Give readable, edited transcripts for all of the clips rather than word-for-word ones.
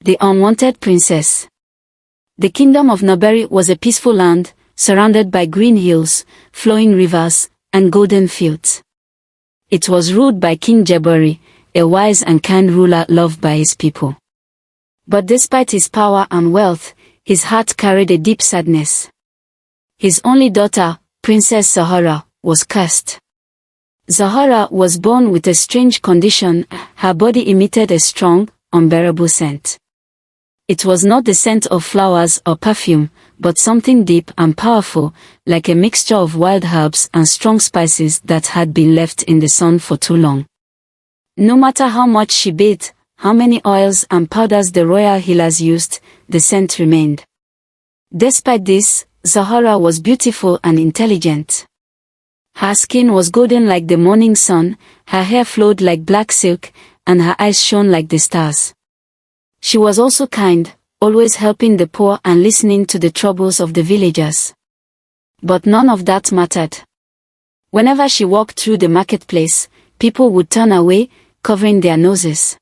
The Unwanted Princess. The kingdom of Noberi was a peaceful land, surrounded by green hills, flowing rivers, and golden fields. It was ruled by King Jebori, a wise and kind ruler loved by his people. But despite his power and wealth, his heart carried a deep sadness. His only daughter, Princess Zahara, was cursed. Zahara was born with a strange condition. Her body emitted a strong, unbearable scent. It was not the scent of flowers or perfume, but something deep and powerful, like a mixture of wild herbs and strong spices that had been left in the sun for too long. No matter how much she bathed, how many oils and powders the royal healers used, the scent remained. Despite this, Zahara was beautiful and intelligent. Her skin was golden like the morning sun, her hair flowed like black silk, and her eyes shone like the stars. She was also kind, always helping the poor and listening to the troubles of the villagers. But none of that mattered. Whenever she walked through the marketplace, people would turn away, covering their noses.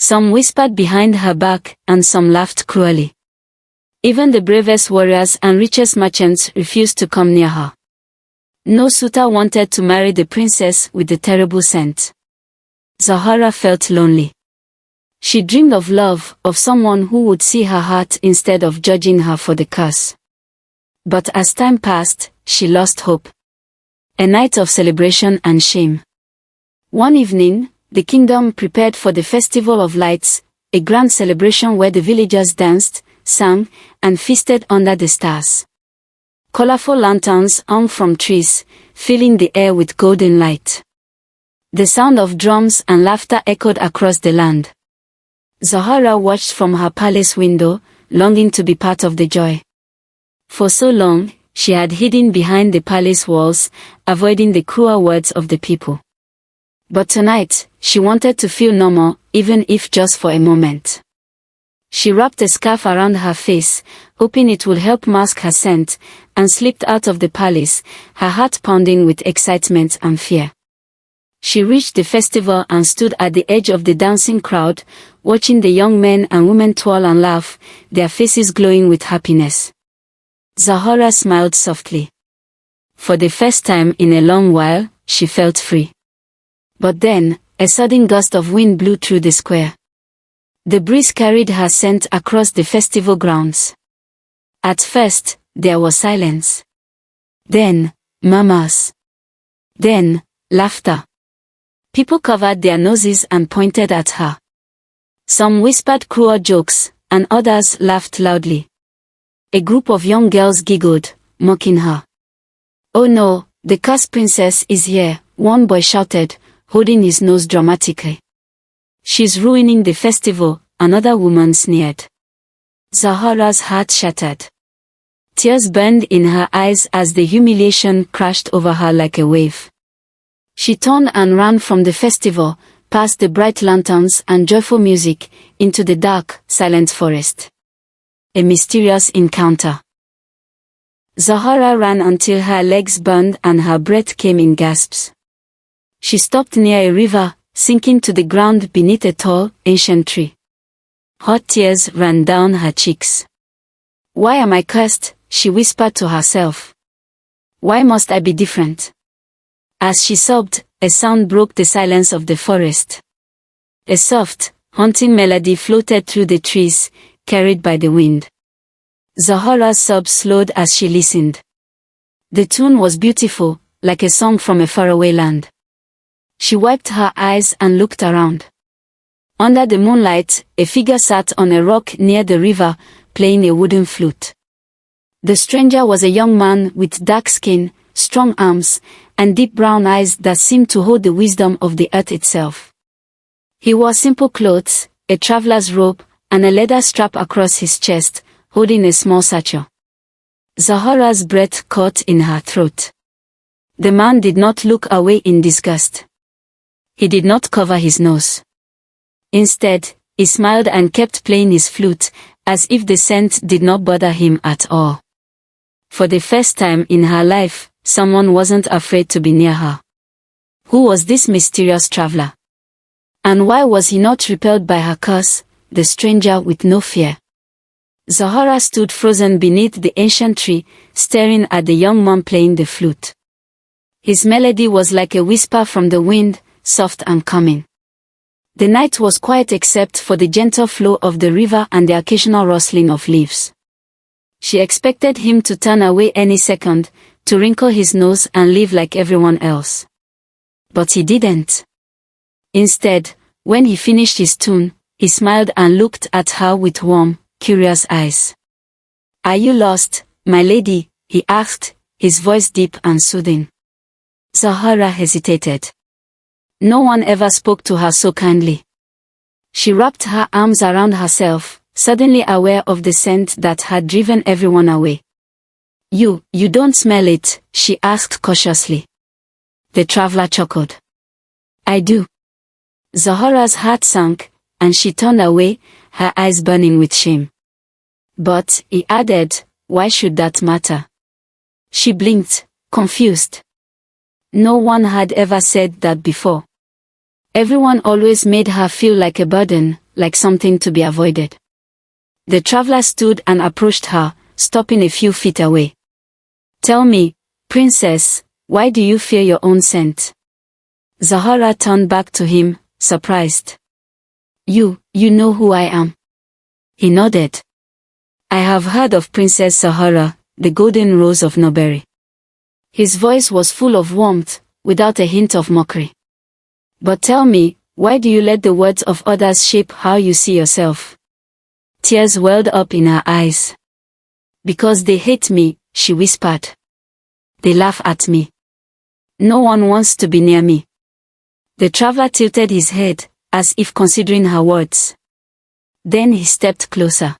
Some whispered behind her back, and some laughed cruelly. Even the bravest warriors and richest merchants refused to come near her. No suitor wanted to marry the princess with the terrible scent. Zahara felt lonely. She dreamed of love, of someone who would see her heart instead of judging her for the curse. But as time passed, she lost hope. A night of celebration and shame. One evening, the kingdom prepared for the Festival of Lights, a grand celebration where the villagers danced, sang, and feasted under the stars. Colorful lanterns hung from trees, filling the air with golden light. The sound of drums and laughter echoed across the land. Zahara watched from her palace window, longing to be part of the joy. For so long, she had hidden behind the palace walls, avoiding the cruel words of the people. But tonight, she wanted to feel normal, even if just for a moment. She wrapped a scarf around her face, hoping it would help mask her scent, and slipped out of the palace, her heart pounding with excitement and fear. She reached the festival and stood at the edge of the dancing crowd, watching the young men and women twirl and laugh, their faces glowing with happiness. Zahara smiled softly. For the first time in a long while, she felt free. But then, a sudden gust of wind blew through the square. The breeze carried her scent across the festival grounds. At first, there was silence. Then, murmurs. Then, laughter. People covered their noses and pointed at her. Some whispered cruel jokes, and others laughed loudly. A group of young girls giggled, mocking her. "Oh no, the cursed princess is here," one boy shouted, holding his nose dramatically. "She's ruining the festival," another woman sneered. Zahara's heart shattered. Tears burned in her eyes as the humiliation crashed over her like a wave. She turned and ran from the festival, past the bright lanterns and joyful music, into the dark, silent forest. A mysterious encounter. Zahara ran until her legs burned and her breath came in gasps. She stopped near a river, sinking to the ground beneath a tall, ancient tree. Hot tears ran down her cheeks. "Why am I cursed?" she whispered to herself. "Why must I be different?" As she sobbed, a sound broke the silence of the forest. A soft, haunting melody floated through the trees, carried by the wind. Zahara's sobs slowed as she listened. The tune was beautiful, like a song from a faraway land. She wiped her eyes and looked around. Under the moonlight, a figure sat on a rock near the river, playing a wooden flute. The stranger was a young man with dark skin, strong arms, and deep brown eyes that seemed to hold the wisdom of the earth itself. He wore simple clothes, a traveler's robe, and a leather strap across his chest, holding a small satchel. Zahara's breath caught in her throat. The man did not look away in disgust. He did not cover his nose. Instead, he smiled and kept playing his flute, as if the scent did not bother him at all. For the first time in her life, someone wasn't afraid to be near her. Who was this mysterious traveler? And why was he not repelled by her curse, the stranger with no fear. Zahara stood frozen beneath the ancient tree, staring at the young man playing the flute. His melody was like a whisper from the wind, soft and calming. The night was quiet except for the gentle flow of the river and the occasional rustling of leaves. She expected him to turn away any second, to wrinkle his nose and live like everyone else. But he didn't. Instead, when he finished his tune, he smiled and looked at her with warm, curious eyes. "Are you lost, my lady?" he asked, his voice deep and soothing. Zahara hesitated. No one ever spoke to her so kindly. She wrapped her arms around herself, suddenly aware of the scent that had driven everyone away. You don't smell it?" she asked cautiously. The traveler chuckled. "I do." Zahara's heart sank, and she turned away, her eyes burning with shame. "But," he added, "why should that matter?" She blinked, confused. No one had ever said that before. Everyone always made her feel like a burden, like something to be avoided. The traveler stood and approached her, stopping a few feet away. "Tell me, princess, why do you fear your own scent?" Zahara turned back to him, surprised. You know who I am?" He nodded. "I have heard of Princess Zahara, the golden rose of Noberi." His voice was full of warmth, without a hint of mockery. "But tell me, why do you let the words of others shape how you see yourself?" Tears welled up in her eyes. "Because they hate me," she whispered. "They laugh at me. No one wants to be near me." The traveler tilted his head, as if considering her words. Then he stepped closer.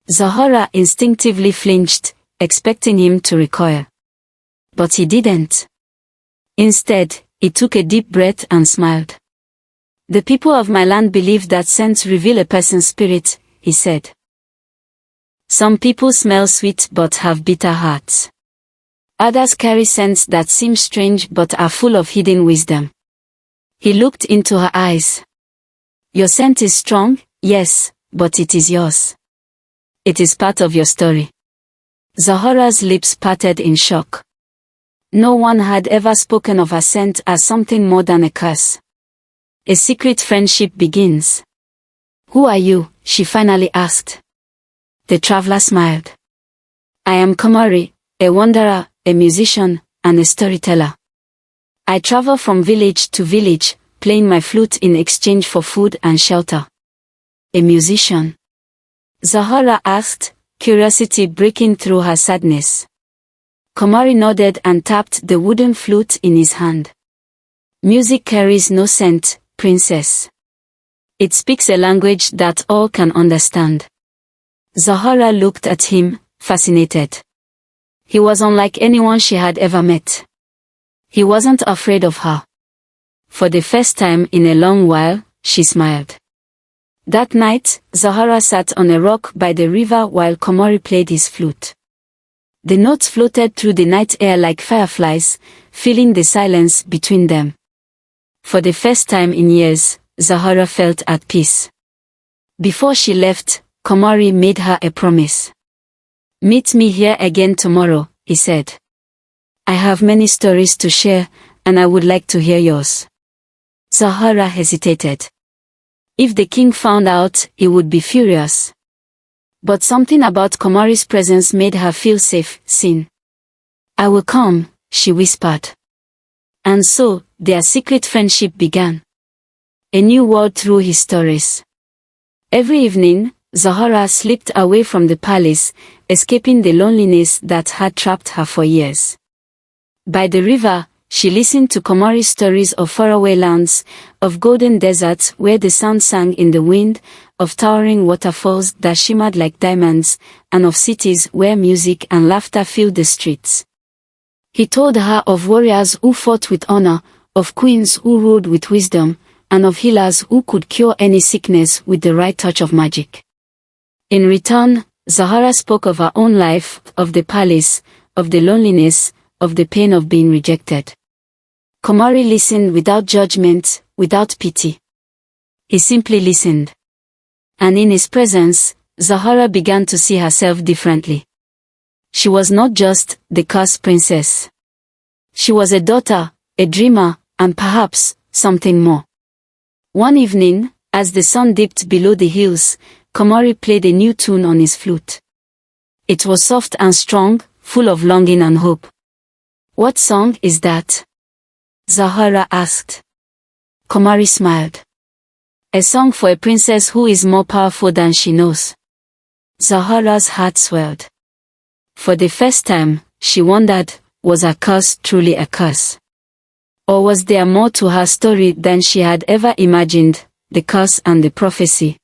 Zahara instinctively flinched, expecting him to recoil. But he didn't. Instead, he took a deep breath and smiled. "The people of my land believe that scents reveal a person's spirit," he said. "Some people smell sweet but have bitter hearts. Others carry scents that seem strange but are full of hidden wisdom." He looked into her eyes. "Your scent is strong, yes, but it is yours. It is part of your story." Zahara's lips parted in shock. No one had ever spoken of her scent as something more than a curse. A secret friendship begins. "Who are you?" she finally asked. The traveler smiled. "I am Komori, a wanderer, a musician, and a storyteller. I travel from village to village, playing my flute in exchange for food and shelter." "A musician?" Zahara asked, curiosity breaking through her sadness. Komori nodded and tapped the wooden flute in his hand. "Music carries no scent, princess. It speaks a language that all can understand." Zahara looked at him, fascinated. He was unlike anyone she had ever met. He wasn't afraid of her. For the first time in a long while, she smiled. That night, Zahara sat on a rock by the river while Komori played his flute. The notes floated through the night air like fireflies, filling the silence between them. For the first time in years, Zahara felt at peace. Before she left, Komori made her a promise. "Meet me here again tomorrow," he said. "I have many stories to share, and I would like to hear yours." Zahara hesitated. If the king found out, he would be furious. But something about Komori's presence made her feel safe, seen. "I will come," she whispered. And so, their secret friendship began. A new world through his stories. Every evening, Zahara slipped away from the palace, escaping the loneliness that had trapped her for years. By the river, she listened to Komori's stories of faraway lands, of golden deserts where the sun sang in the wind, of towering waterfalls that shimmered like diamonds, and of cities where music and laughter filled the streets. He told her of warriors who fought with honor, of queens who ruled with wisdom, and of healers who could cure any sickness with the right touch of magic. In return, Zahara spoke of her own life, of the palace, of the loneliness, of the pain of being rejected. Komori listened without judgment, without pity. He simply listened. And in his presence, Zahara began to see herself differently. She was not just the cursed princess. She was a daughter, a dreamer, and perhaps something more. One evening, as the sun dipped below the hills, Komori played a new tune on his flute. It was soft and strong, full of longing and hope. "What song is that?" Zahara asked. Komori smiled. "A song for a princess who is more powerful than she knows." Zahara's heart swelled. For the first time, she wondered, was her curse truly a curse? Or was there more to her story than she had ever imagined, the curse and the prophecy?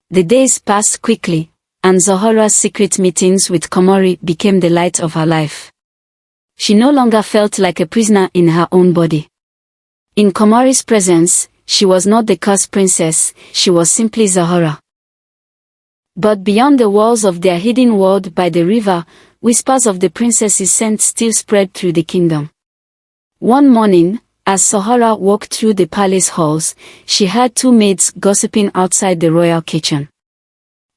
The days passed quickly, and Zahara's secret meetings with Komori became the light of her life. She no longer felt like a prisoner in her own body. In Komori's presence, she was not the cursed princess, she was simply Zahara. But beyond the walls of their hidden world by the river, whispers of the princess's scent still spread through the kingdom. One morning, as Zahara walked through the palace halls, she heard two maids gossiping outside the royal kitchen.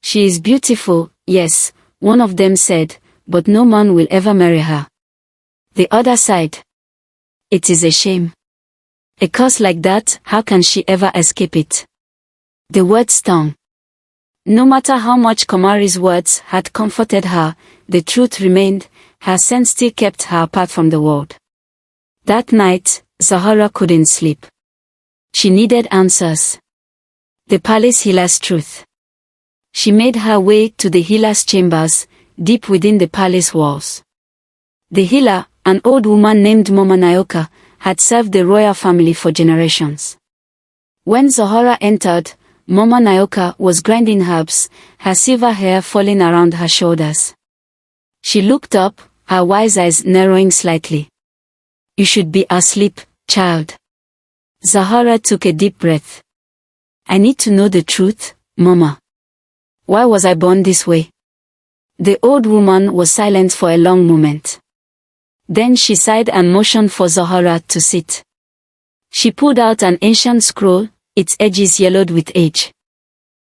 "She is beautiful, yes," one of them said, "but no man will ever marry her." The other sighed. "It is a shame. A curse like that, how can she ever escape it?" The words stung. No matter how much Komori's words had comforted her, the truth remained, her scent still kept her apart from the world. That night, Zahara couldn't sleep. She needed answers. The palace healer's truth. She made her way to the healer's chambers, deep within the palace walls. The healer, an old woman named Mama Naoka, had served the royal family for generations. When Zahara entered, Mama Naoka was grinding herbs, her silver hair falling around her shoulders. She looked up, her wise eyes narrowing slightly. "You should be asleep, child." Zahara took a deep breath. "I need to know the truth, Mama. Why was I born this way?" The old woman was silent for a long moment. Then she sighed and motioned for Zahara to sit. She pulled out an ancient scroll, its edges yellowed with age.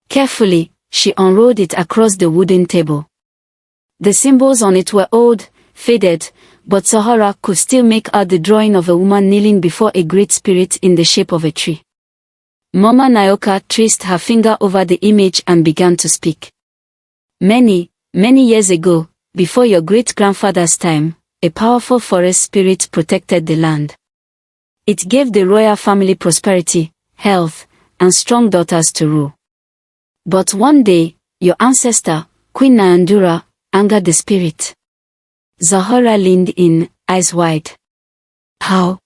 Carefully, she unrolled it across the wooden table. The symbols on it were old, faded, but Zahara could still make out the drawing of a woman kneeling before a great spirit in the shape of a tree. Mama Naoka traced her finger over the image and began to speak. Many years ago, before your great-grandfather's time, a powerful forest spirit protected the land. It gave the royal family prosperity, health, and strong daughters to rule. But one day, your ancestor, Queen Nyandura, angered the spirit. Zahara leaned in, eyes wide. "How?"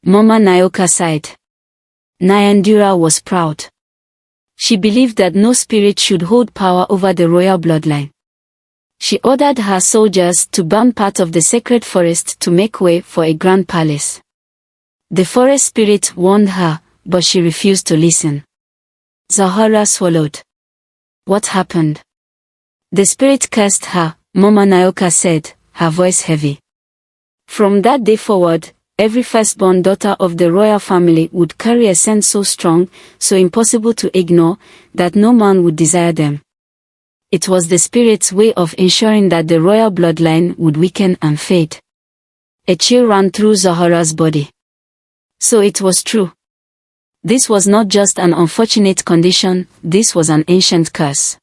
Mama Naoka sighed. Nyandura was proud. She believed that no spirit should hold power over the royal bloodline. She ordered her soldiers to burn part of the sacred forest to make way for a grand palace. The forest spirit warned her, but she refused to listen. Zahara swallowed. "What happened?" "The spirit cursed her," Mama Naoka said, her voice heavy. From that day forward, every firstborn daughter of the royal family would carry a scent so strong, so impossible to ignore, that no man would desire them. It was the spirit's way of ensuring that the royal bloodline would weaken and fade. A chill ran through Zahara's body. So it was true. This was not just an unfortunate condition, this was an ancient curse.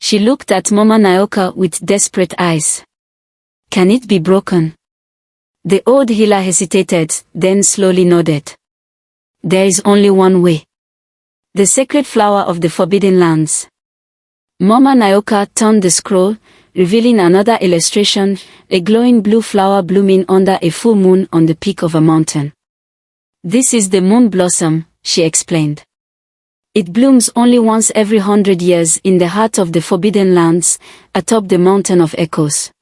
She looked at Mama Naoka with desperate eyes. "Can it be broken?" The old healer hesitated, then slowly nodded. "There is only one way. The sacred flower of the Forbidden Lands." Mama Naoka turned the scroll, revealing another illustration, a glowing blue flower blooming under a full moon on the peak of a mountain. "This is the moon blossom," she explained. "It blooms only once every 100 years in the heart of the Forbidden Lands, atop the Mountain of Echoes.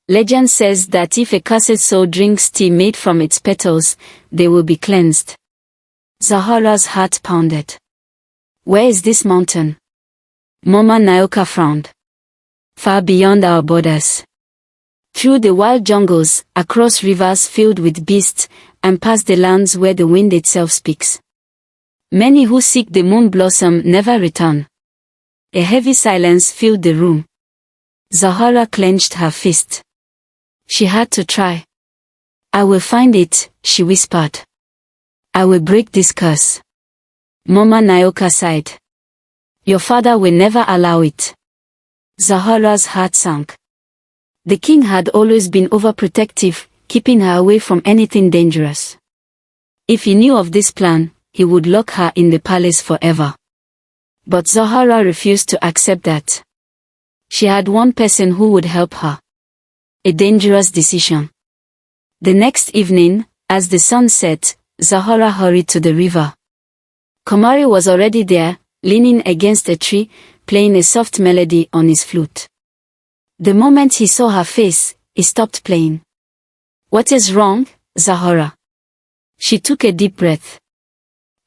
Legend says that if a cursed soul drinks tea made from its petals, they will be cleansed." Zahara's heart pounded. "Where is this mountain?" Mama Naoka frowned. "Far beyond our borders. Through the wild jungles, across rivers filled with beasts, and past the lands where the wind itself speaks." Many who seek the moon blossom never return. A heavy silence filled the room. Zahara clenched her fist. She had to try. I will find it, she whispered. I will break this curse. Mama Naoka sighed. Your father will never allow it. Zahara's heart sank. The king had always been overprotective, keeping her away from anything dangerous. If he knew of this plan, he would lock her in the palace forever. But Zahara refused to accept that. She had one person who would help her. A dangerous decision. The next evening, as the sun set, Zahara hurried to the river. Komari was already there, leaning against a tree, playing a soft melody on his flute. The moment he saw her face, he stopped playing. What is wrong, Zahara? She took a deep breath.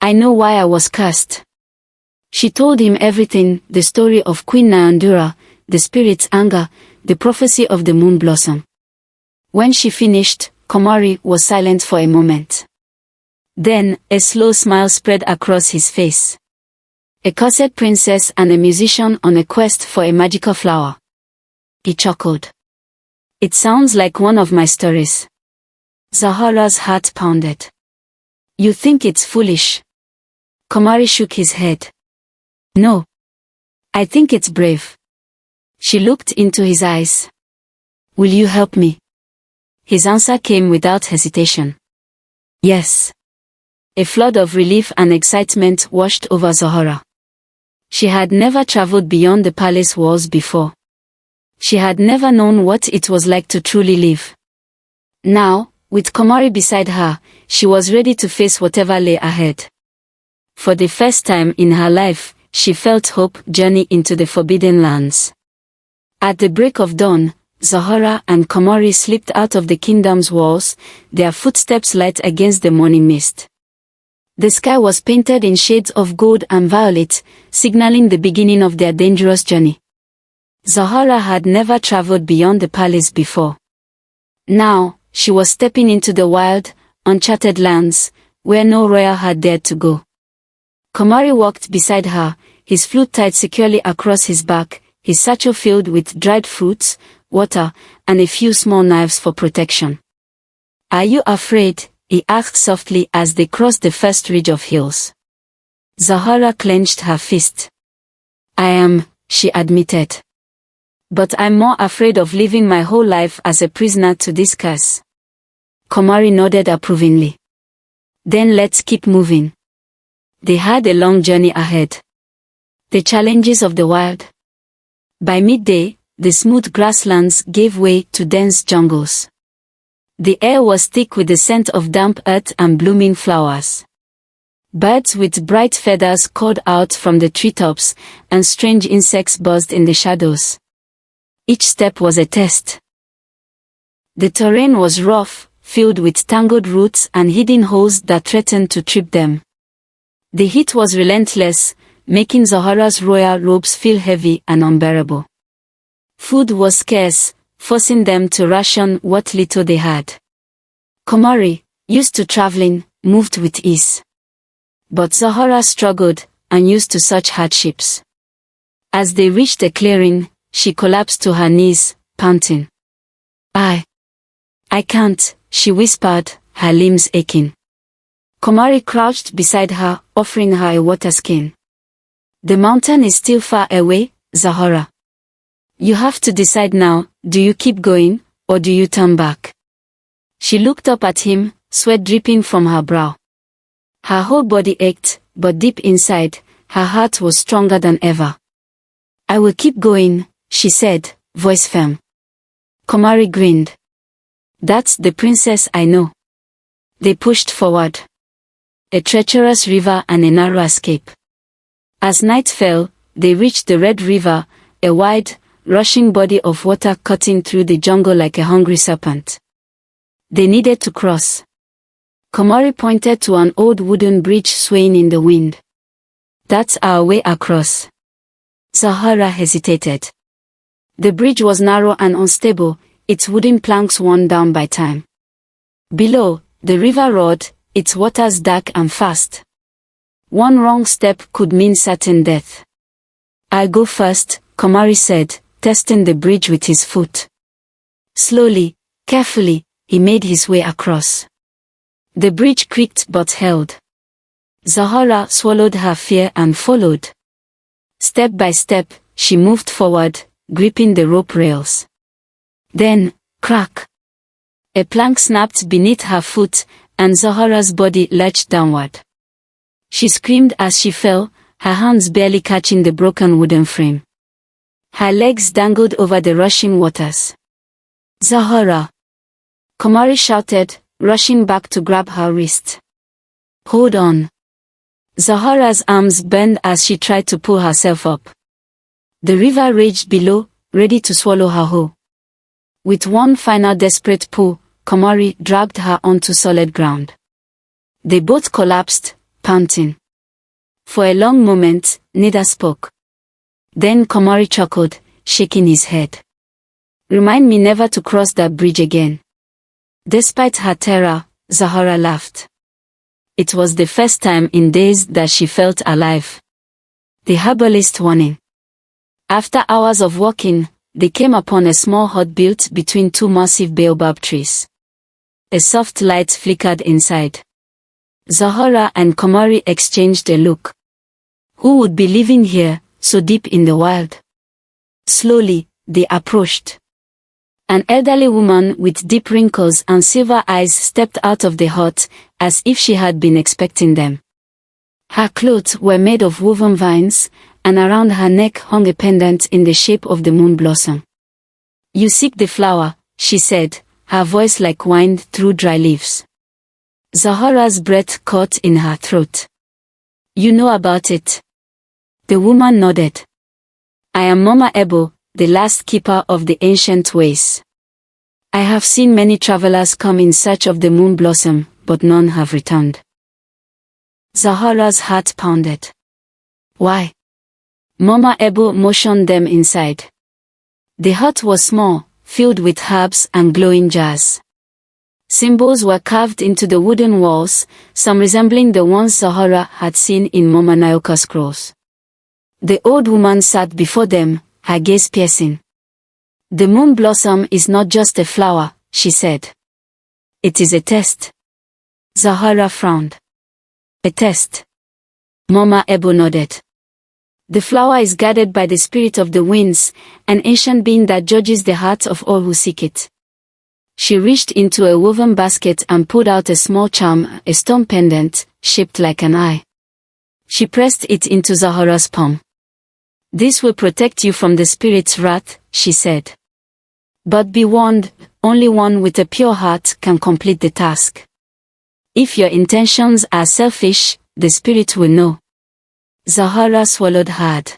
I know why I was cursed. She told him everything, the story of Queen Nyandura, the spirit's anger, the prophecy of the moon blossom. When she finished, Komari was silent for a moment. Then, a slow smile spread across his face. A cursed princess and a musician on a quest for a magical flower. He chuckled. It sounds like one of my stories. Zahara's heart pounded. You think it's foolish? Komari shook his head. No. I think it's brave. She looked into his eyes. Will you help me? His answer came without hesitation. Yes. A flood of relief and excitement washed over Zahara. She had never traveled beyond the palace walls before. She had never known what it was like to truly live. Now, with Komari beside her, she was ready to face whatever lay ahead. For the first time in her life, she felt hope journey into the forbidden lands. At the break of dawn, Zahara and Komari slipped out of the kingdom's walls, their footsteps light against the morning mist. The sky was painted in shades of gold and violet, signaling the beginning of their dangerous journey. Zahara had never traveled beyond the palace before. Now, she was stepping into the wild, uncharted lands, where no royal had dared to go. Komari walked beside her, his flute tied securely across his back, his satchel filled with dried fruits, water, and a few small knives for protection. Are you afraid? He asked softly as they crossed the first ridge of hills. Zahara clenched her fist. I am, she admitted. But I'm more afraid of living my whole life as a prisoner to this curse. Komari nodded approvingly. Then let's keep moving. They had a long journey ahead. The challenges of the wild. By midday, the smooth grasslands gave way to dense jungles. The air was thick with the scent of damp earth and blooming flowers. Birds with bright feathers called out from the treetops, and strange insects buzzed in the shadows. Each step was a test. The terrain was rough, filled with tangled roots and hidden holes that threatened to trip them. The heat was relentless, making Zahara's royal robes feel heavy and unbearable. Food was scarce, forcing them to ration what little they had. Komari, used to traveling, moved with ease. But Zahara struggled, unused to such hardships. As they reached the clearing, she collapsed to her knees, panting. I can't, she whispered, her limbs aching. Komari crouched beside her, offering her a water skin. The mountain is still far away, Zahara. You have to decide now, do you keep going, or do you turn back? She looked up at him, sweat dripping from her brow. Her whole body ached, but deep inside, her heart was stronger than ever. I will keep going, she said, voice firm. Komari grinned. That's the princess I know. They pushed forward. A treacherous river and a narrow escape. As night fell, they reached the Red River, a wide, rushing body of water cutting through the jungle like a hungry serpent. They needed to cross. Komari pointed to an old wooden bridge swaying in the wind. That's our way across. Zahara hesitated. The bridge was narrow and unstable, its wooden planks worn down by time. Below, the river roared, its waters dark and fast. One wrong step could mean certain death. "I'll go first," Komari said, testing the bridge with his foot. Slowly, carefully, he made his way across. The bridge creaked but held. Zahara swallowed her fear and followed. Step by step, she moved forward, gripping the rope rails. Then, crack! A plank snapped beneath her foot, and Zahara's body lurched downward. She screamed as she fell, her hands barely catching the broken wooden frame. Her legs dangled over the rushing waters. "Zahara!" Komari shouted, rushing back to grab her wrist. "Hold on." Zahara's arms bent as she tried to pull herself up. The river raged below, ready to swallow her whole. With one final desperate pull, Komari dragged her onto solid ground. They both collapsed, panting. For a long moment, neither spoke. Then Komari chuckled, shaking his head. "Remind me never to cross that bridge again." Despite her terror, Zahara laughed. It was the first time in days that she felt alive. The herbalist warning. After hours of walking, they came upon a small hut built between two massive baobab trees. A soft light flickered inside. Zahara and Komari exchanged a look. Who would be living here, so deep in the wild? Slowly, they approached. An elderly woman with deep wrinkles and silver eyes stepped out of the hut, as if she had been expecting them. Her clothes were made of woven vines, and around her neck hung a pendant in the shape of the moon blossom. "You seek the flower," she said, her voice like wind through dry leaves. Zahara's breath caught in her throat. "You know about it?" The woman nodded. "I am Mama Ebo, the last keeper of the ancient ways. I have seen many travelers come in search of the moon blossom, but none have returned." Zahara's heart pounded. "Why?" Mama Ebo motioned them inside. The hut was small, filled with herbs and glowing jars. Symbols were carved into the wooden walls, some resembling the ones Zahara had seen in Mama Nayoka's scrolls. The old woman sat before them, her gaze piercing. "The moon blossom is not just a flower," she said. "It is a test." Zahara frowned. "A test?" Mama Ebo nodded. "The flower is guarded by the spirit of the winds, an ancient being that judges the hearts of all who seek it." She reached into a woven basket and pulled out a small charm, a stone pendant, shaped like an eye. She pressed it into Zahara's palm. "This will protect you from the spirit's wrath," she said. "But be warned, only one with a pure heart can complete the task. If your intentions are selfish, the spirit will know." Zahara swallowed hard.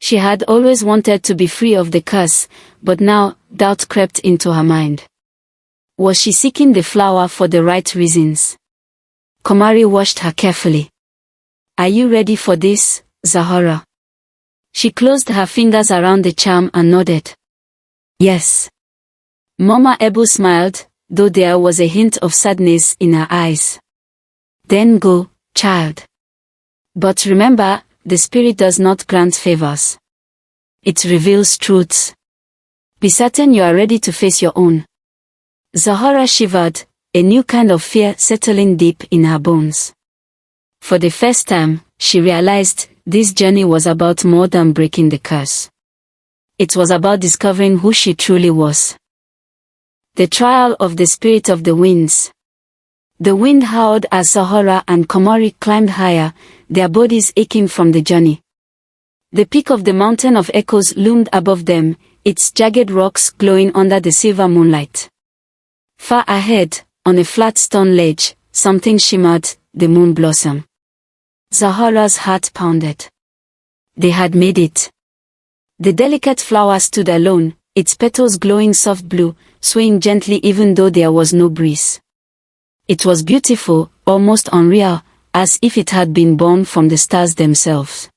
She had always wanted to be free of the curse, but now, doubt crept into her mind. Was she seeking the flower for the right reasons? Komari watched her carefully. "Are you ready for this, Zahara?" She closed her fingers around the charm and nodded. "Yes." Mama Ebo smiled, though there was a hint of sadness in her eyes. "Then go, child. But remember, the spirit does not grant favors. It reveals truths. Be certain you are ready to face your own." Zahara shivered, a new kind of fear settling deep in her bones. For the first time, she realized this journey was about more than breaking the curse. It was about discovering who she truly was. The trial of the spirit of the winds. The wind howled as Zahara and Komari climbed higher, their bodies aching from the journey. The peak of the mountain of echoes loomed above them, its jagged rocks glowing under the silver moonlight. Far ahead, on a flat stone ledge, something shimmered, the moon blossom. Zahara's heart pounded. They had made it. The delicate flower stood alone, its petals glowing soft blue, swaying gently even though there was no breeze. It was beautiful, almost unreal, as if it had been born from the stars themselves.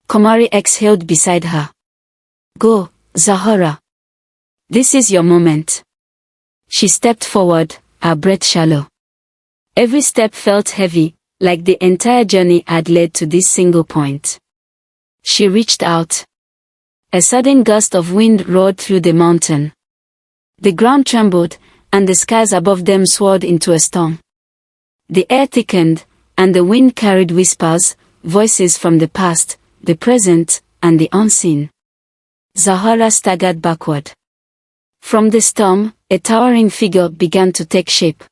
Komari exhaled beside her. "Go, Zahara. This is your moment." She stepped forward, her breath shallow. Every step felt heavy, like the entire journey had led to this single point. She reached out. A sudden gust of wind roared through the mountain. The ground trembled, and the skies above them swirled into a storm. The air thickened, and the wind carried whispers, voices from the past, the present, and the unseen. Zahara staggered backward. From the storm, a towering figure began to take shape.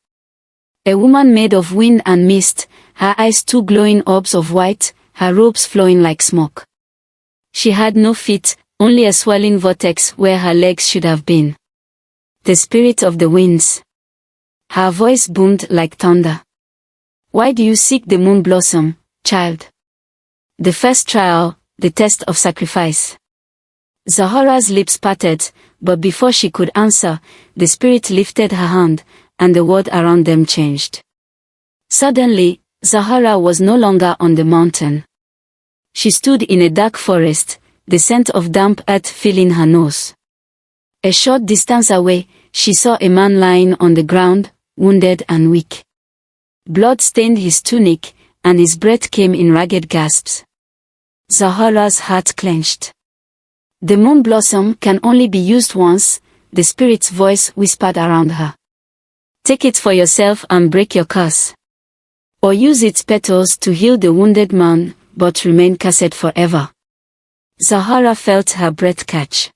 A woman made of wind and mist, her eyes two glowing orbs of white, her robes flowing like smoke. She had no feet, only a swirling vortex where her legs should have been. The spirit of the winds. Her voice boomed like thunder. Why do you seek the moon blossom, child? The first trial, the test of sacrifice. Zahara's lips parted, but before she could answer, the spirit lifted her hand, and the world around them changed. Suddenly, Zahara was no longer on the mountain. She stood in a dark forest, the scent of damp earth filling her nose. A short distance away, she saw a man lying on the ground, wounded and weak. Blood stained his tunic, and his breath came in ragged gasps. Zahara's heart clenched. The moon blossom can only be used once, the spirit's voice whispered around her. Take it for yourself and break your curse. Or use its petals to heal the wounded man, but remain cursed forever. Zahara felt her breath catch.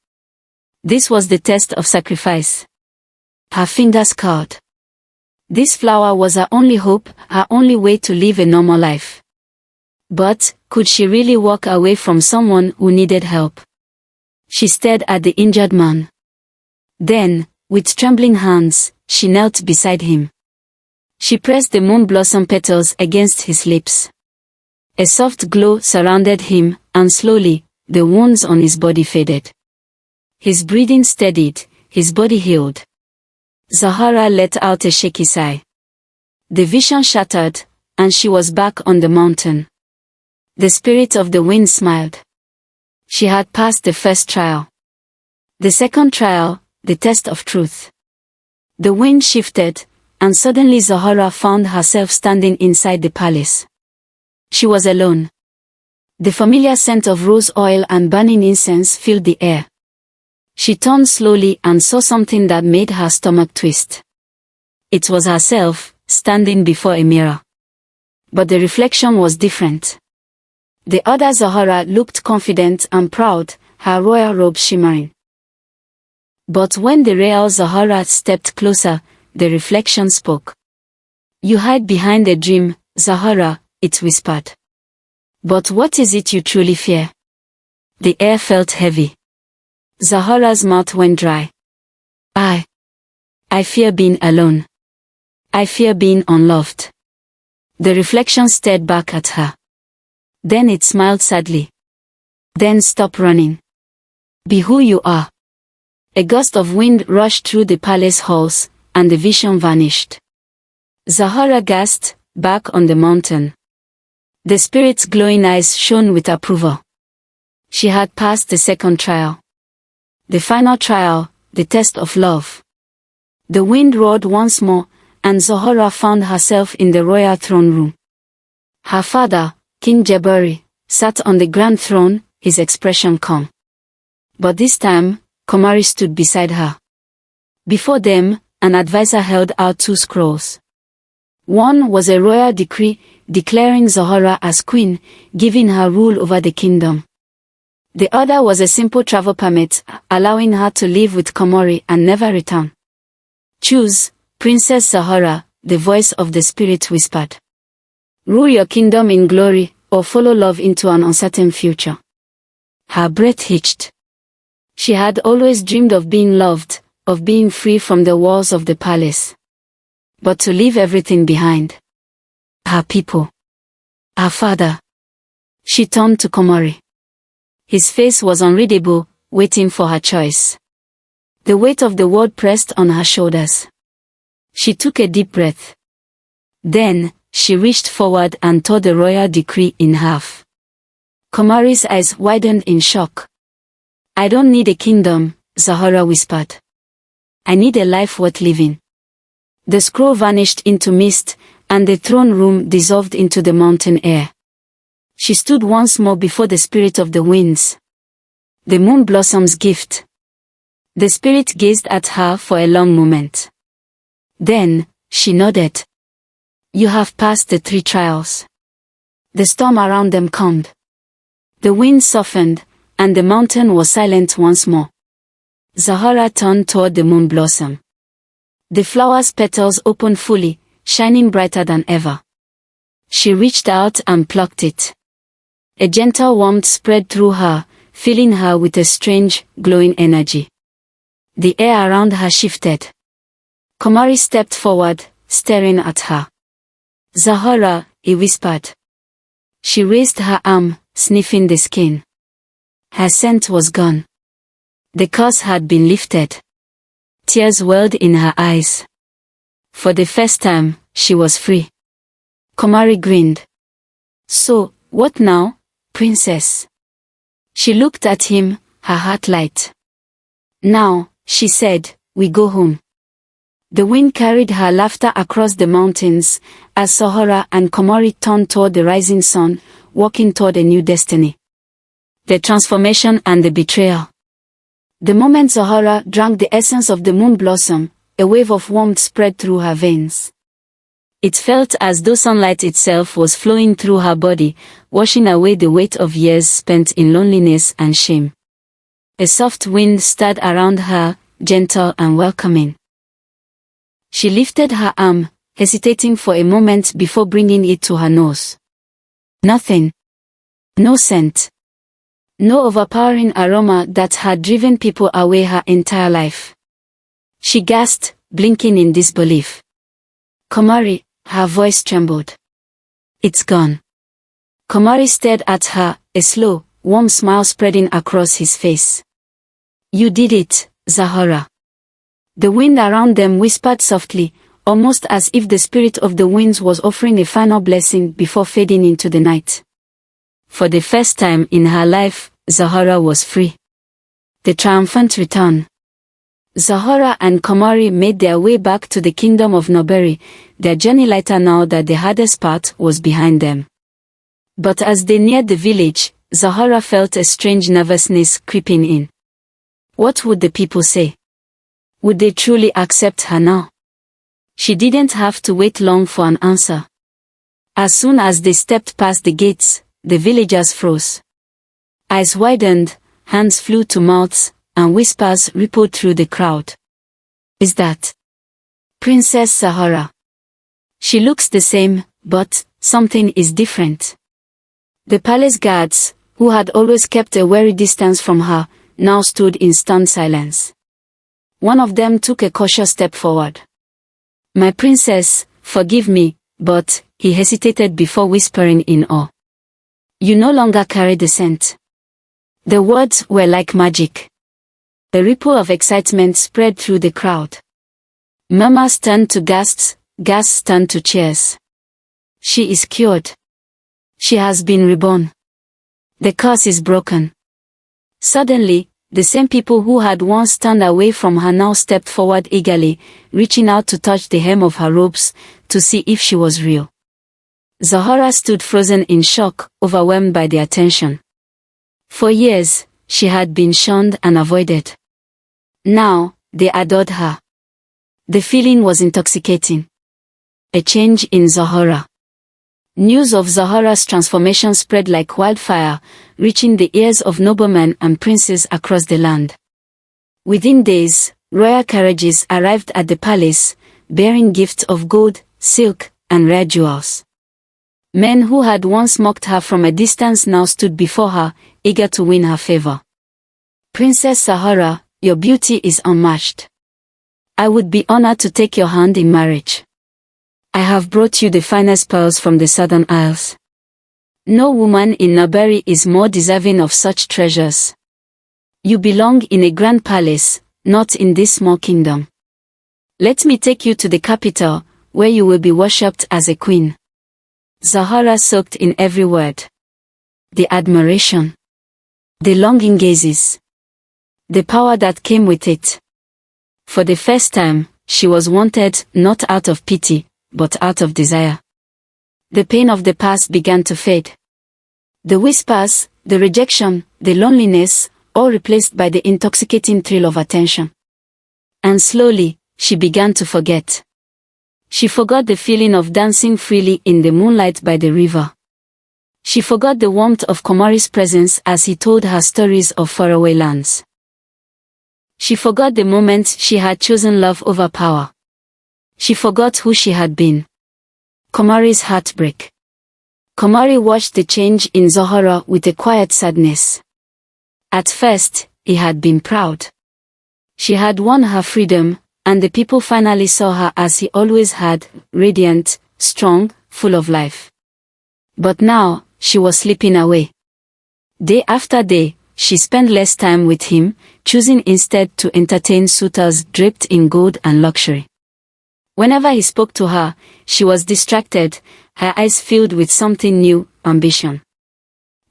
This was the test of sacrifice. Her fingers curled. This flower was her only hope, her only way to live a normal life. But, could she really walk away from someone who needed help? She stared at the injured man. Then, with trembling hands, she knelt beside him. She pressed the moon blossom petals against his lips. A soft glow surrounded him, and slowly, the wounds on his body faded. His breathing steadied, his body healed. Zahara let out a shaky sigh. The vision shattered, and she was back on the mountain. The spirit of the wind smiled. She had passed the first trial. The second trial, the test of truth. The wind shifted, and suddenly Zahara found herself standing inside the palace. She was alone. The familiar scent of rose oil and burning incense filled the air. She turned slowly and saw something that made her stomach twist. It was herself, standing before a mirror. But the reflection was different. The other Zahara looked confident and proud, her royal robe shimmering. But when the real Zahara stepped closer, the reflection spoke. You hide behind a dream, Zahara, it whispered. But what is it you truly fear? The air felt heavy. Zahara's mouth went dry. I fear being alone. I fear being unloved. The reflection stared back at her. Then it smiled sadly. Then stop running. Be who you are. A gust of wind rushed through the palace halls, and the vision vanished. Zahara gasped, back on the mountain. The spirit's glowing eyes shone with approval. She had passed the second trial. The final trial, the test of love. The wind roared once more, and Zahara found herself in the royal throne room. Her father, King Jabari, sat on the grand throne, his expression calm. But this time, Komari stood beside her. Before them, an advisor held out two scrolls. One was a royal decree, declaring Zahara as queen, giving her rule over the kingdom. The other was a simple travel permit, allowing her to live with Komori and never return. Choose, Princess Zahara, the voice of the spirit whispered. Rule your kingdom in glory, or follow love into an uncertain future. Her breath hitched. She had always dreamed of being loved, of being free from the walls of the palace. But to leave everything behind. Her people. Her father. She turned to Komori. His face was unreadable, waiting for her choice. The weight of the world pressed on her shoulders. She took a deep breath. Then, she reached forward and tore the royal decree in half. Komari's eyes widened in shock. I don't need a kingdom, Zahara whispered. I need a life worth living. The scroll vanished into mist, and the throne room dissolved into the mountain air. She stood once more before the spirit of the winds. The moon blossom's gift. The spirit gazed at her for a long moment. Then, she nodded. You have passed the 3 trials. The storm around them calmed. The wind softened, and the mountain was silent once more. Zahara turned toward the moon blossom. The flower's petals opened fully, shining brighter than ever. She reached out and plucked it. A gentle warmth spread through her, filling her with a strange, glowing energy. The air around her shifted. Komari stepped forward, staring at her. Zahara, he whispered. She raised her arm, sniffing the skin. Her scent was gone. The curse had been lifted. Tears welled in her eyes. For the first time, she was free. Komari grinned. So, what now, princess? She looked at him, her heart light. Now, she said, we go home. The wind carried her laughter across the mountains, as Zahara and Komari turned toward the rising sun, walking toward a new destiny. The transformation and the betrayal. The moment Zahara drank the essence of the moon blossom, a wave of warmth spread through her veins. It felt as though sunlight itself was flowing through her body, washing away the weight of years spent in loneliness and shame. A soft wind stirred around her, gentle and welcoming. She lifted her arm, hesitating for a moment before bringing it to her nose. Nothing. No scent. No overpowering aroma that had driven people away her entire life. She gasped, blinking in disbelief. Komari, her voice trembled. It's gone. Komari stared at her, a slow, warm smile spreading across his face. You did it, Zahara. The wind around them whispered softly, almost as if the spirit of the winds was offering a final blessing before fading into the night. For the first time in her life, Zahara was free. The triumphant return. Zahara and Komari made their way back to the kingdom of Noberi, their journey lighter now that the hardest part was behind them. But as they neared the village, Zahara felt a strange nervousness creeping in. What would the people say? Would they truly accept her now? She didn't have to wait long for an answer. As soon as they stepped past the gates, the villagers froze. Eyes widened, hands flew to mouths, and whispers rippled through the crowd. Is that Princess Zahara? She looks the same, but something is different. The palace guards, who had always kept a wary distance from her, now stood in stunned silence. One of them took a cautious step forward. My princess, forgive me, but, he hesitated before whispering in awe. You no longer carry the scent. The words were like magic. A ripple of excitement spread through the crowd. Murmurs turned to gasps, gasps turned to cheers. She is cured. She has been reborn. The curse is broken. Suddenly, the same people who had once turned away from her now stepped forward eagerly, reaching out to touch the hem of her robes, to see if she was real. Zahara stood frozen in shock, overwhelmed by the attention. For years, she had been shunned and avoided. Now, they adored her. The feeling was intoxicating. A change in Zahara. News of Zahara's transformation spread like wildfire, reaching the ears of noblemen and princes across the land. Within days, royal carriages arrived at the palace, bearing gifts of gold, silk, and rare jewels. Men who had once mocked her from a distance now stood before her, eager to win her favor. Princess Zahara, your beauty is unmatched. I would be honored to take your hand in marriage. I have brought you the finest pearls from the southern isles. No woman in Noberi is more deserving of such treasures. You belong in a grand palace, not in this small kingdom. Let me take you to the capital, where you will be worshipped as a queen. Zahara soaked in every word. The admiration. The longing gazes. The power that came with it. For the first time, she was wanted not out of pity, but out of desire. The pain of the past began to fade. The whispers, the rejection, the loneliness, all replaced by the intoxicating thrill of attention. And slowly, she began to forget. She forgot the feeling of dancing freely in the moonlight by the river. She forgot the warmth of Komari's presence as he told her stories of faraway lands. She forgot the moment she had chosen love over power. She forgot who she had been. Komari's heartbreak. Komari watched the change in Zahara with a quiet sadness. At first, he had been proud. She had won her freedom, and the people finally saw her as he always had, radiant, strong, full of life. But now, she was slipping away. Day after day, she spent less time with him, choosing instead to entertain suitors draped in gold and luxury. Whenever he spoke to her, she was distracted, her eyes filled with something new, ambition.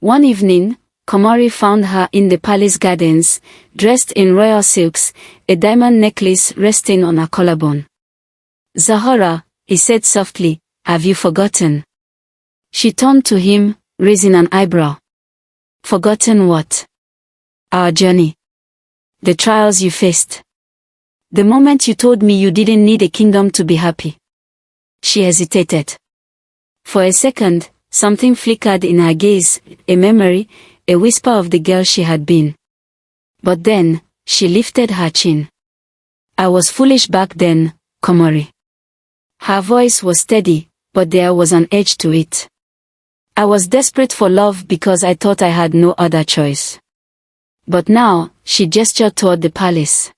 One evening, Komari found her in the palace gardens, dressed in royal silks, a diamond necklace resting on her collarbone. "Zahara," he said softly, "have you forgotten?" She turned to him, raising an eyebrow. "Forgotten what?" "Our journey. The trials you faced. The moment you told me you didn't need a kingdom to be happy." She hesitated. For a second, something flickered in her gaze, a memory, a whisper of the girl she had been. But then, she lifted her chin. "I was foolish back then, Komari." Her voice was steady, but there was an edge to it. "I was desperate for love because I thought I had no other choice. But now," she gestured toward the palace,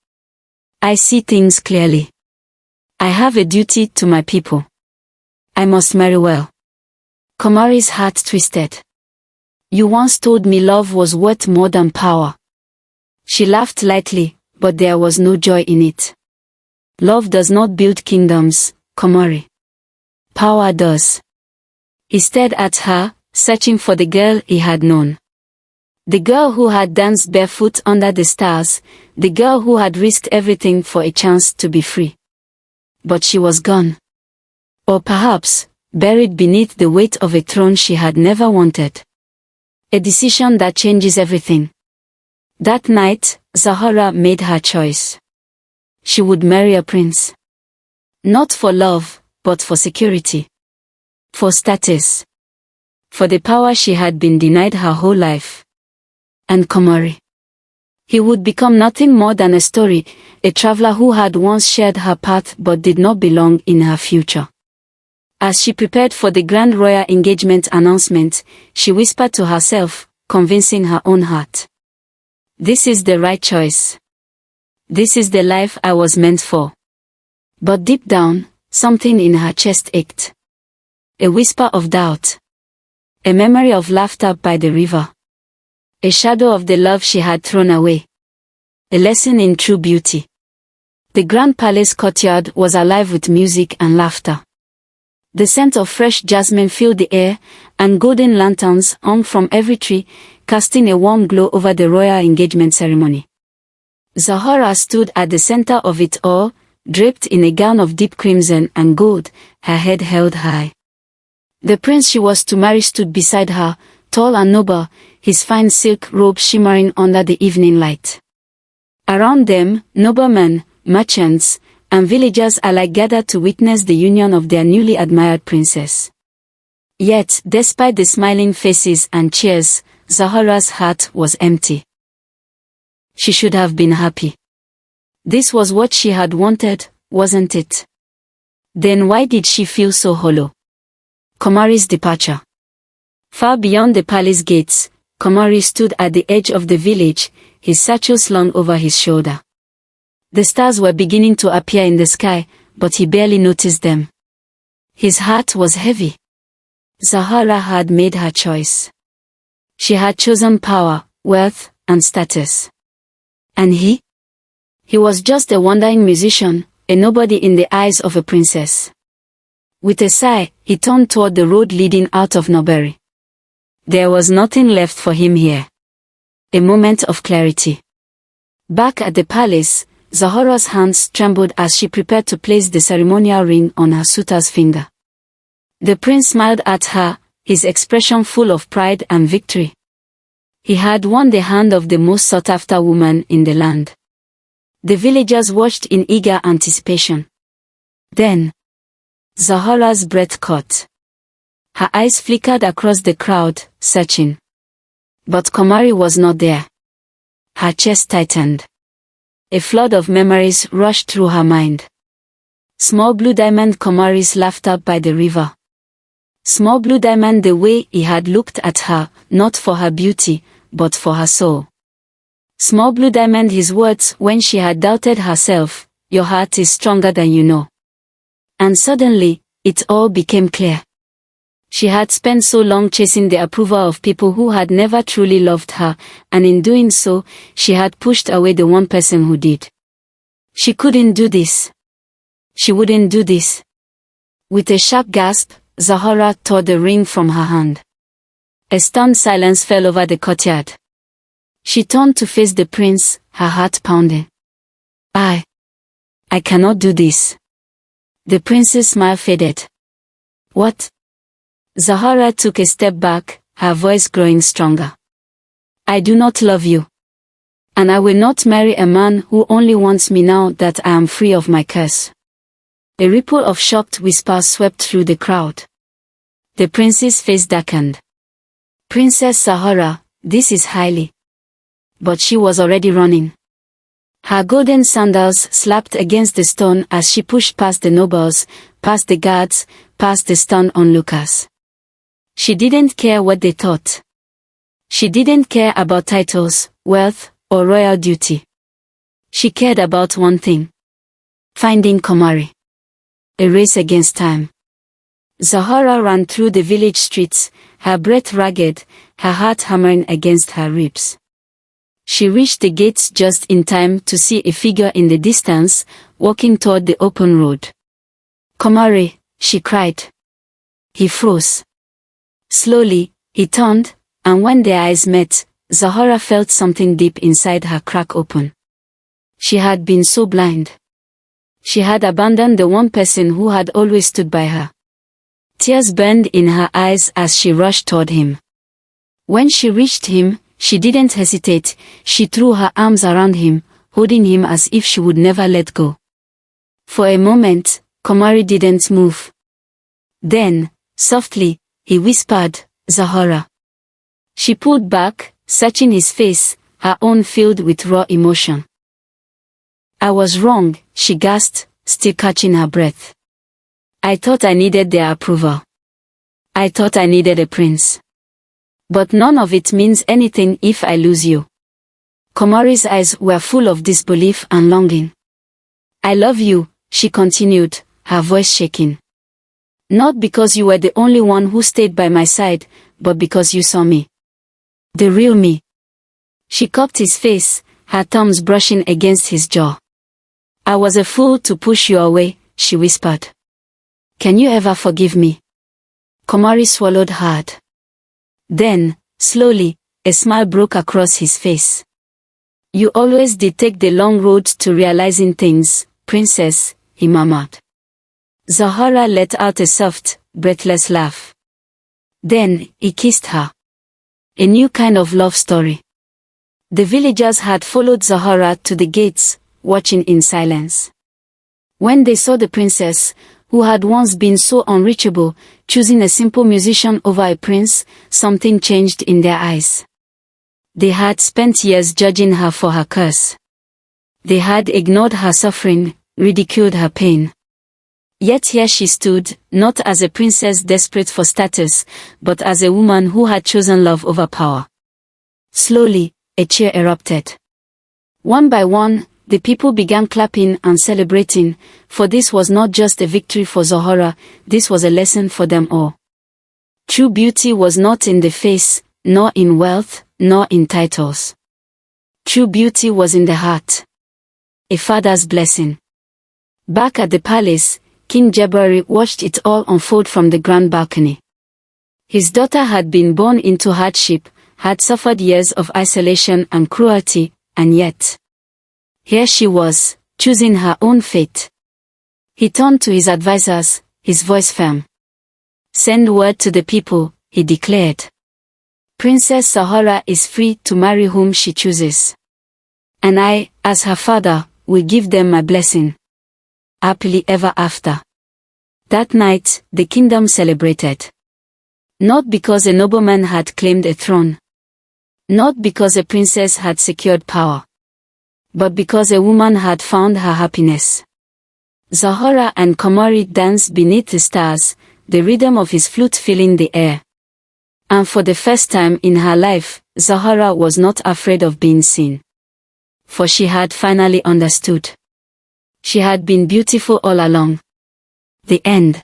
"I see things clearly. I have a duty to my people. I must marry well." Komari's heart twisted. "You once told me love was worth more than power." She laughed lightly, but there was no joy in it. "Love does not build kingdoms, Komari. Power does." He stared at her, searching for the girl he had known. The girl who had danced barefoot under the stars, the girl who had risked everything for a chance to be free. But she was gone. Or perhaps, buried beneath the weight of a throne she had never wanted. A decision that changes everything. That night, Zahara made her choice. She would marry a prince. Not for love, but for security. For status. For the power she had been denied her whole life. And Komari. He would become nothing more than a story, a traveler who had once shared her path but did not belong in her future. As she prepared for the grand royal engagement announcement, she whispered to herself, convincing her own heart. "This is the right choice. This is the life I was meant for." But deep down, something in her chest ached. A whisper of doubt. A memory of laughter by the river. A shadow of the love she had thrown away. A lesson in true beauty. The grand palace courtyard was alive with music and laughter. The scent of fresh jasmine filled the air, and golden lanterns hung from every tree, casting a warm glow over the royal engagement ceremony. Zahara stood at the center of it all, draped in a gown of deep crimson and gold, her head held high. The prince she was to marry stood beside her, tall and noble, his fine silk robe shimmering under the evening light. Around them, noblemen, merchants, and villagers alike gathered to witness the union of their newly admired princess. Yet, despite the smiling faces and cheers, Zahara's heart was empty. She should have been happy. This was what she had wanted, wasn't it? Then why did she feel so hollow? Komari's departure. Far beyond the palace gates, Komari stood at the edge of the village, his satchel slung over his shoulder. The stars were beginning to appear in the sky, but he barely noticed them. His heart was heavy. Zahara had made her choice. She had chosen power, wealth, and status. And he? He was just a wandering musician, a nobody in the eyes of a princess. With a sigh, he turned toward the road leading out of Noberi. There was nothing left for him here. A moment of clarity. Back at the palace, Zohora's hands trembled as she prepared to place the ceremonial ring on her suitor's finger. The prince smiled at her, his expression full of pride and victory. He had won the hand of the most sought-after woman in the land. The villagers watched in eager anticipation. Then, Zohora's breath caught. Her eyes flickered across the crowd, searching. But Komari was not there. Her chest tightened. A flood of memories rushed through her mind. Small blue diamond Komari's laughed up by the river. Small blue diamond, the way he had looked at her, not for her beauty, but for her soul. Small blue diamond, his words when she had doubted herself, "Your heart is stronger than you know." And suddenly, it all became clear. She had spent so long chasing the approval of people who had never truly loved her, and in doing so, she had pushed away the one person who did. She couldn't do this. She wouldn't do this. With a sharp gasp, Zohora tore the ring from her hand. A stunned silence fell over the courtyard. She turned to face the prince, her heart pounding. I cannot do this." The prince's smile faded. "What?" Zohora took a step back, her voice growing stronger. "I do not love you. And I will not marry a man who only wants me now that I am free of my curse." A ripple of shocked whispers swept through the crowd. The prince's face darkened. "Princess Zohora, this is highly..." But she was already running. Her golden sandals slapped against the stone as she pushed past the nobles, past the guards, past the stunned onlookers. She didn't care what they thought. She didn't care about titles, wealth, or royal duty. She cared about one thing. Finding Komari. A race against time. Zohora ran through the village streets, her breath ragged, her heart hammering against her ribs. She reached the gates just in time to see a figure in the distance, walking toward the open road. "Komari," she cried. He froze. Slowly, he turned, and when their eyes met, Zohora felt something deep inside her crack open. She had been so blind. She had abandoned the one person who had always stood by her. Tears burned in her eyes as she rushed toward him. When she reached him, she didn't hesitate, she threw her arms around him, holding him as if she would never let go. For a moment, Komari didn't move. Then, softly, he whispered, "Zohora." She pulled back, searching his face, her own filled with raw emotion. "I was wrong," she gasped, still catching her breath. "I thought I needed their approval. I thought I needed a prince. But none of it means anything if I lose you." Komari's eyes were full of disbelief and longing. "I love you," she continued, her voice shaking. "Not because you were the only one who stayed by my side, but because you saw me. The real me." She cupped his face, her thumbs brushing against his jaw. "I was a fool to push you away," she whispered. "Can you ever forgive me?" Komari swallowed hard. Then, slowly, a smile broke across his face. "You always did take the long road to realizing things, princess," he murmured. Zohora let out a soft, breathless laugh. Then, he kissed her. A new kind of love story. The villagers had followed Zohora to the gates, watching in silence. When they saw the princess, who had once been so unreachable, choosing a simple musician over a prince, something changed in their eyes. They had spent years judging her for her curse. They had ignored her suffering, ridiculed her pain. Yet here she stood, not as a princess desperate for status, but as a woman who had chosen love over power. Slowly, a cheer erupted. One by one, the people began clapping and celebrating, for this was not just a victory for Zohora, this was a lesson for them all. True beauty was not in the face, nor in wealth, nor in titles. True beauty was in the heart. A father's blessing. Back at the palace, King Jebari watched it all unfold from the grand balcony. His daughter had been born into hardship, had suffered years of isolation and cruelty, and yet, here she was, choosing her own fate. He turned to his advisors, his voice firm. "Send word to the people," he declared. "Princess Zahara is free to marry whom she chooses. And I, as her father, will give them my blessing. Happily ever after." That night, the kingdom celebrated. Not because a nobleman had claimed a throne. Not because a princess had secured power. But because a woman had found her happiness. Zahara and Komori danced beneath the stars, the rhythm of his flute filling the air. And for the first time in her life, Zahara was not afraid of being seen. For she had finally understood. She had been beautiful all along. The end.